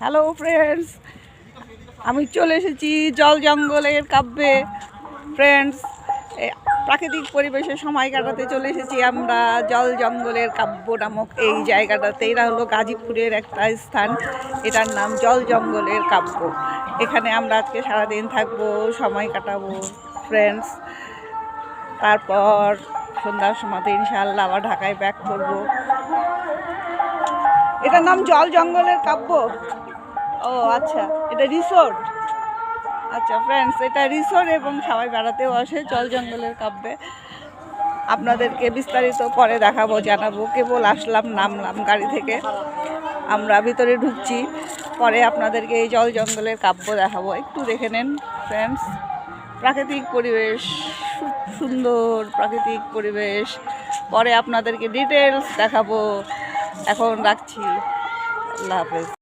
Hello friends, আমি চলে এসেছি জল জঙ্গলের কাব্যে। ফ্রেন্ডস, প্রাকৃতিক পরিবেশে সময় কাটাতে চলে এসেছি আমরা জল জঙ্গলের কাব্য নামক এই জায়গাটাতে। এটা হলো গাজীপুরের একটা স্থান, এটার নাম জল জঙ্গলের কাব্য। এখানে আমরা আজকে সারাদিন থাকবো, সময় কাটাবো ফ্রেন্ডস। তারপর সন্ধ্যার সময় ইনশাআল্লাহ আবার ঢাকায় ব্যাক করবো। এটার নাম জল জঙ্গলের কাব্য। ও আচ্ছা, এটা রিসোর্ট। আচ্ছা ফ্রেন্ডস, এটা রিসোর্ট এবং সবাই বেড়াতেও আসে জল জঙ্গলের কাব্যে। আপনাদেরকে বিস্তারিত পরে দেখাবো, জানাবো। কেবল আসলাম, নামলাম গাড়ি থেকে, আমরা ভিতরে ঢুকছি, পরে আপনাদেরকে এই জল জঙ্গলের কাব্য দেখাবো। একটু দেখে নেন ফ্রেন্ডস, প্রাকৃতিক পরিবেশ, খুব সুন্দর প্রাকৃতিক পরিবেশ। পরে আপনাদেরকে ডিটেলস দেখাবো। এখন রাখছি, আল্লাহ হাফেজ।